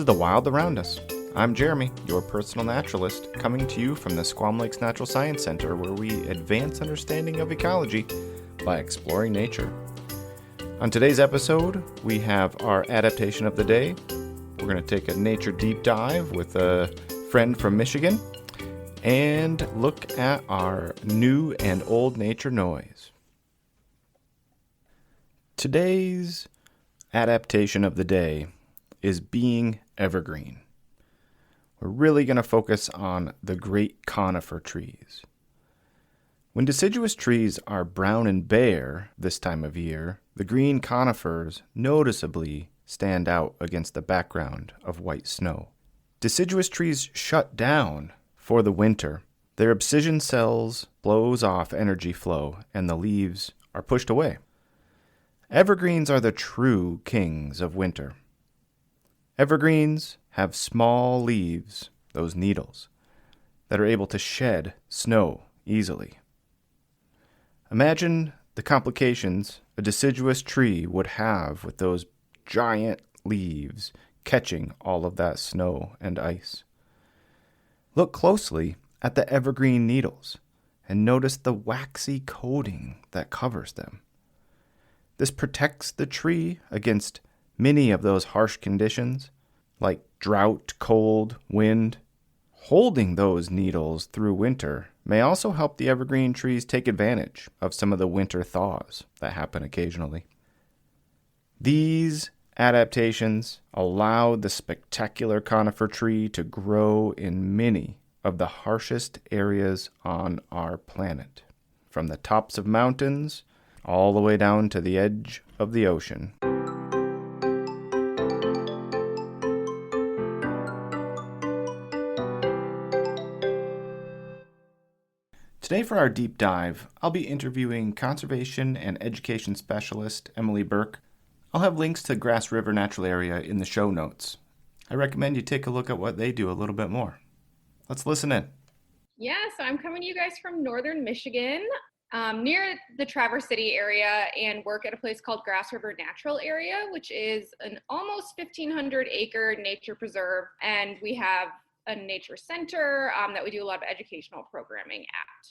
is the wild around us. I'm Jeremy, your personal naturalist, coming to you from the Squam Lakes Natural Science Center, where we advance understanding of ecology by exploring nature. On today's episode, we have our adaptation of the day. We're going to take a nature deep dive with a friend from Michigan and look at our new and old nature noise. Today's adaptation of the day is being evergreen. We're really going to focus on the great conifer trees. When deciduous trees are brown and bare this time of year, the green conifers noticeably stand out against the background of white snow. Deciduous trees shut down for the winter. Their abscission cells blows off energy flow and the leaves are pushed away. Evergreens are the true kings of winter. Evergreens have small leaves, those needles, that are able to shed snow easily. Imagine the complications a deciduous tree would have with those giant leaves catching all of that snow and ice. Look closely at the evergreen needles and notice the waxy coating that covers them. This protects the tree against many of those harsh conditions like drought, cold, wind. Holding those needles through winter may also help the evergreen trees take advantage of some of the winter thaws that happen occasionally. These adaptations allowed the spectacular conifer tree to grow in many of the harshest areas on our planet, from the tops of mountains all the way down to the edge of the ocean. Today for our deep dive, I'll be interviewing conservation and education specialist Emily Burke. I'll have links to Grass River Natural Area in the show notes. I recommend you take a look at what they do a little bit more. Let's listen in. Yeah, so I'm coming to you guys from northern Michigan, near the Traverse City area, and work at a place called Grass River Natural Area, which is an almost 1,500 acre nature preserve. And we have a nature center that we do a lot of educational programming at.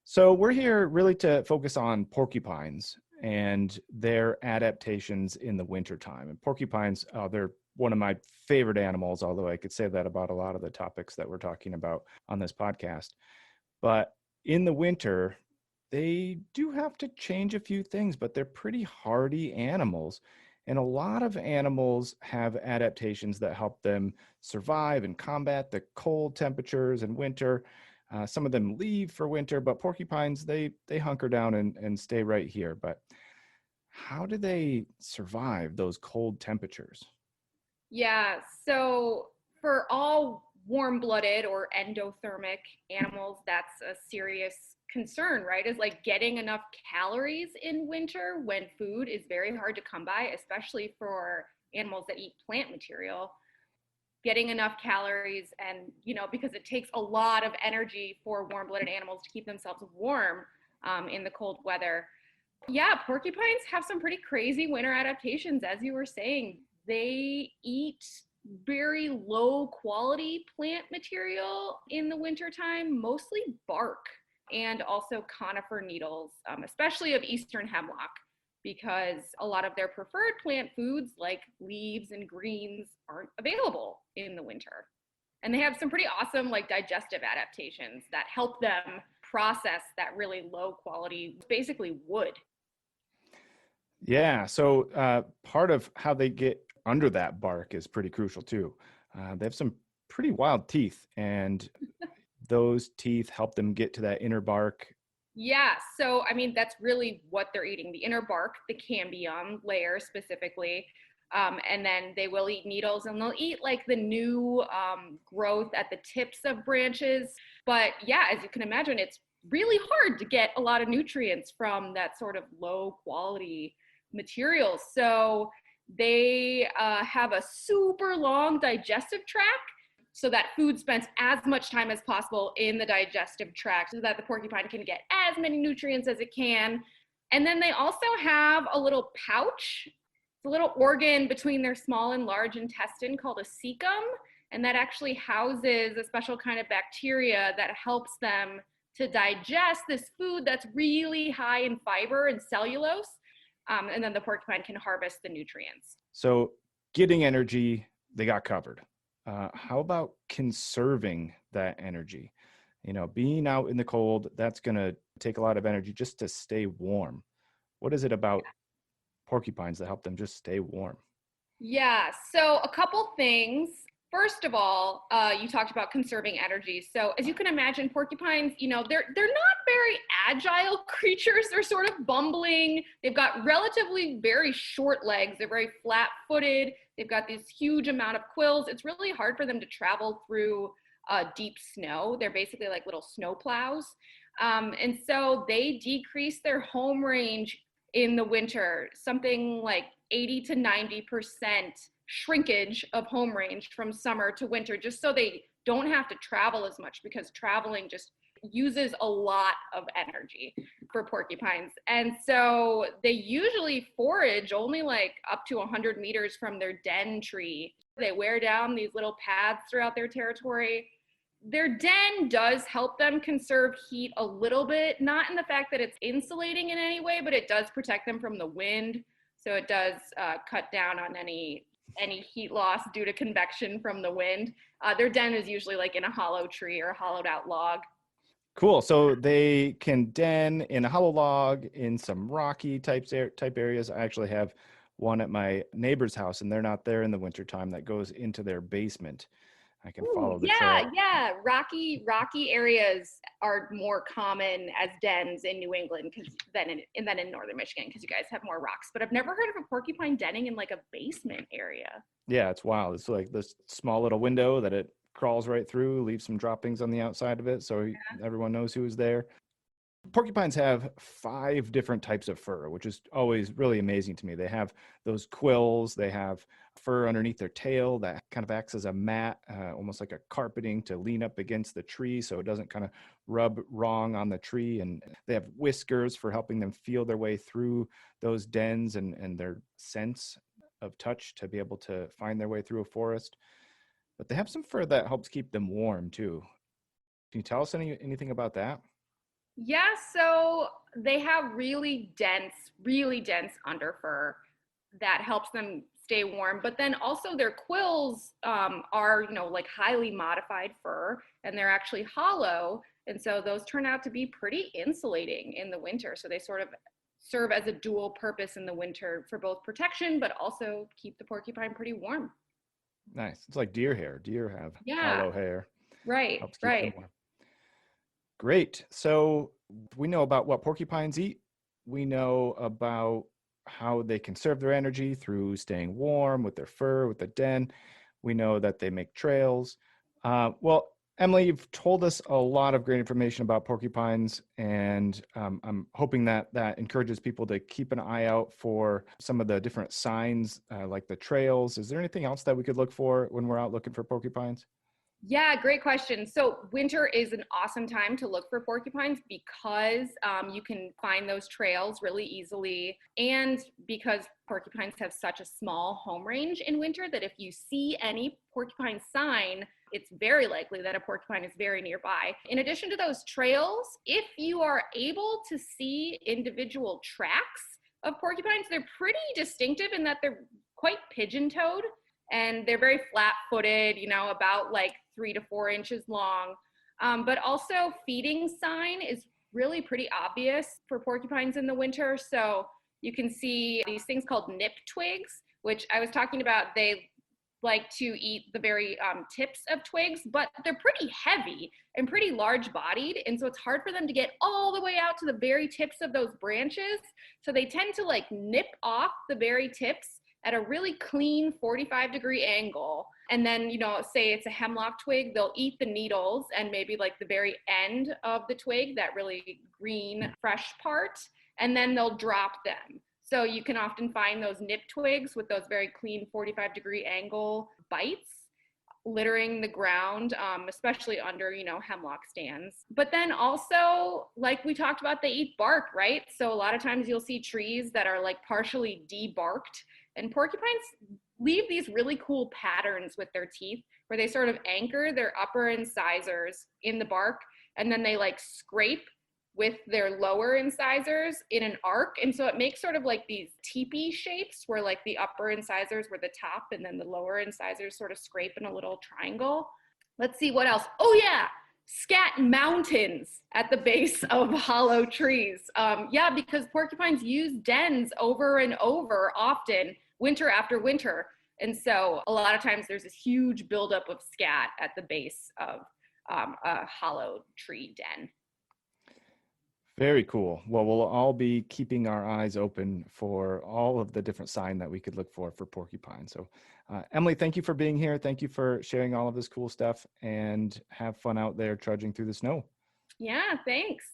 So we're here really to focus on porcupines and their adaptations in the wintertime. And porcupines, they're one of my favorite animals, although I could say that about a lot of the topics that we're talking about on this podcast. But in the winter, they do have to change a few things, but they're pretty hardy animals. And a lot of animals have adaptations that help them survive and combat the cold temperatures in winter. Some of them leave for winter, but porcupines, they hunker down and stay right here. But how do they survive those cold temperatures? Yeah, so for all warm-blooded or endothermic animals, that's a serious concern, right? Is like getting enough calories in winter when food is very hard to come by, especially for animals that eat plant material. Getting enough calories and, because it takes a lot of energy for warm-blooded animals to keep themselves warm in the cold weather. Yeah, porcupines have some pretty crazy winter adaptations, as you were saying. They eat very low quality plant material in the wintertime, mostly bark and also conifer needles, especially of eastern hemlock, because a lot of their preferred plant foods like leaves and greens aren't available in the winter. And they have some pretty awesome digestive adaptations that help them process that really low quality, basically wood. Yeah, so part of how they get under that bark is pretty crucial too. They have some pretty wild teeth, and those teeth help them get to that inner bark. Yeah, so that's really what they're eating, the inner bark, the cambium layer specifically, and then they will eat needles, and they'll eat the new growth at the tips of branches. But yeah, as you can imagine, it's really hard to get a lot of nutrients from that sort of low quality material. So they have a super long digestive tract, so that food spends as much time as possible in the digestive tract so that the porcupine can get as many nutrients as it can. And then they also have a little pouch It's a little organ between their small and large intestine called a cecum, and that actually houses a special kind of bacteria that helps them to digest this food that's really high in fiber and cellulose. And then the porcupine can harvest the nutrients. So getting energy, they got covered. How about conserving that energy? Being out in the cold, that's going to take a lot of energy just to stay warm. What is it about porcupines that help them just stay warm? Yeah, so a couple things. First of all, you talked about conserving energy. So as you can imagine, porcupines, they're not very agile creatures. They're sort of bumbling. They've got relatively very short legs. They're very flat-footed. They've got this huge amount of quills. It's really hard for them to travel through deep snow. They're basically like little snow plows. And so they decrease their home range in the winter, something like 80 to 90% shrinkage of home range from summer to winter, just so they don't have to travel as much, because traveling just uses a lot of energy for porcupines. And so they usually forage only like up to 100 meters from their den tree. They wear down these little paths throughout their territory. Their den does help them conserve heat a little bit, not in the fact that it's insulating in any way, but it does protect them from the wind. So it does cut down on any heat loss due to convection from the wind. Their den is usually like in a hollow tree or a hollowed out log. Cool. So they can den in a hollow log in some rocky type areas. I actually have one at my neighbor's house, and they're not there in the wintertime. That goes into their basement. I can follow the trail. Yeah. Rocky areas are more common as dens in New England than in northern Michigan, because you guys have more rocks. But I've never heard of a porcupine denning in like a basement area. Yeah, it's wild. It's like this small little window that it crawls right through, leaves some droppings on the outside of it, so everyone knows who is there. Porcupines have 5 different types of fur, which is always really amazing to me. They have those quills, they have fur underneath their tail that kind of acts as a mat, almost like a carpeting to lean up against the tree so it doesn't kind of rub wrong on the tree. And they have whiskers for helping them feel their way through those dens and their sense of touch to be able to find their way through a forest. But they have some fur that helps keep them warm too. Can you tell us anything about that? Yeah, so they have really dense underfur that helps them stay warm. But then also their quills are, like highly modified fur, and they're actually hollow. And so those turn out to be pretty insulating in the winter. So they sort of serve as a dual purpose in the winter for both protection, but also keep the porcupine pretty warm. Nice. It's like deer hair. Deer have Yeah, hollow hair. right, Helps keep them right. warm. Great. So we know about what porcupines eat. We know about how they conserve their energy through staying warm with their fur, with the den. We know that they make trails. Well, Emily, you've told us a lot of great information about porcupines, and I'm hoping that encourages people to keep an eye out for some of the different signs, like the trails. Is there anything else that we could look for when we're out looking for porcupines? Yeah, great question. So winter is an awesome time to look for porcupines, because you can find those trails really easily, and because porcupines have such a small home range in winter that if you see any porcupine sign, it's very likely that a porcupine is very nearby. In addition to those trails, if you are able to see individual tracks of porcupines, they're pretty distinctive in that they're quite pigeon-toed, and they're very flat-footed, about like 3 to 4 inches long. But also feeding sign is really pretty obvious for porcupines in the winter. So you can see these things called nip twigs, which I was talking about. They like to eat the very tips of twigs, but they're pretty heavy and pretty large bodied. And so it's hard for them to get all the way out to the very tips of those branches. So they tend to like nip off the very tips at a really clean 45-degree angle. And then, say it's a hemlock twig, they'll eat the needles and maybe like the very end of the twig, that really green, fresh part, and then they'll drop them. So you can often find those nip twigs with those very clean 45-degree angle bites littering the ground, especially under, hemlock stands. But then also, like we talked about, they eat bark, right? So a lot of times you'll see trees that are like partially debarked, And porcupines leave these really cool patterns with their teeth where they sort of anchor their upper incisors in the bark, and then they like scrape with their lower incisors in an arc. And so it makes sort of like these teepee shapes where like the upper incisors were the top and then the lower incisors sort of scrape in a little triangle. Let's see what else. Oh yeah, scat mountains at the base of hollow trees. Yeah, because porcupines use dens over and over often, winter after winter. And so a lot of times there's this huge buildup of scat at the base of a hollow tree den. Very cool. Well, we'll all be keeping our eyes open for all of the different sign that we could look for porcupine. So, Emily, thank you for being here. Thank you for sharing all of this cool stuff, and have fun out there trudging through the snow. Yeah, thanks.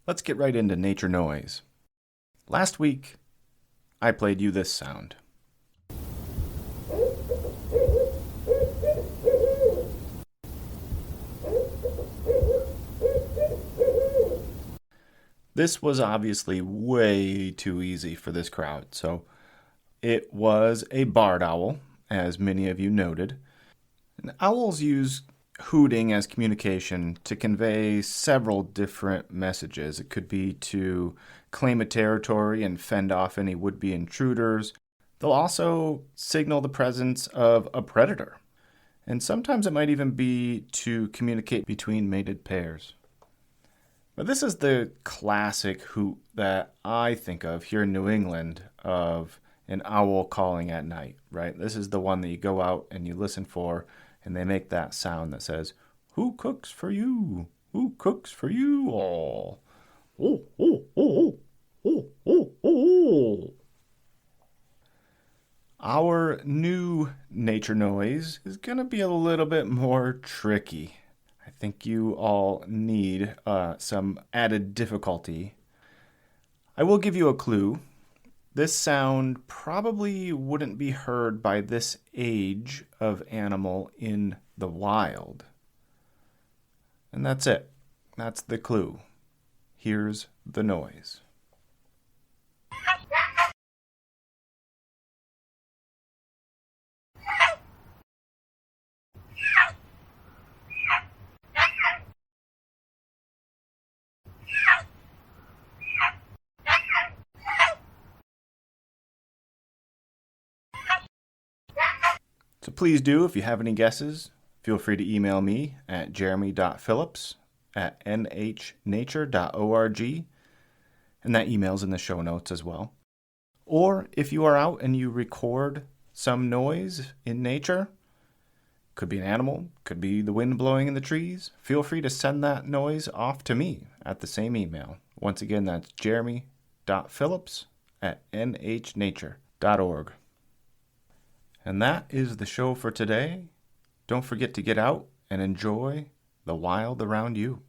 Let's get right into nature noise. Last week, I played you this sound. This was obviously way too easy for this crowd, so it was a barred owl, as many of you noted. And owls use hooting as communication to convey several different messages. It could be to claim a territory and fend off any would-be intruders. They'll also signal the presence of a predator. And sometimes it might even be to communicate between mated pairs. But this is the classic hoot that I think of here in New England of an owl calling at night, right? This is the one that you go out and you listen for, and they make that sound that says, "Who cooks for you? Who cooks for you all? Oh, oh, oh, oh, oh, oh." Our new nature noise is going to be a little bit more tricky. I think you all need some added difficulty. I will give you a clue. This sound probably wouldn't be heard by this age of animal in the wild. And that's it. That's the clue. Here's the noise. So please do, if you have any guesses, feel free to email me at Jeremy.Phillips at nhnature.org, and that email's in the show notes as well. Or if you are out and you record some noise in nature, could be an animal, could be the wind blowing in the trees, feel free to send that noise off to me at the same email. Once again, that's Jeremy.Phillips at nhnature.org. And that is the show for today. Don't forget to get out and enjoy the wild around you.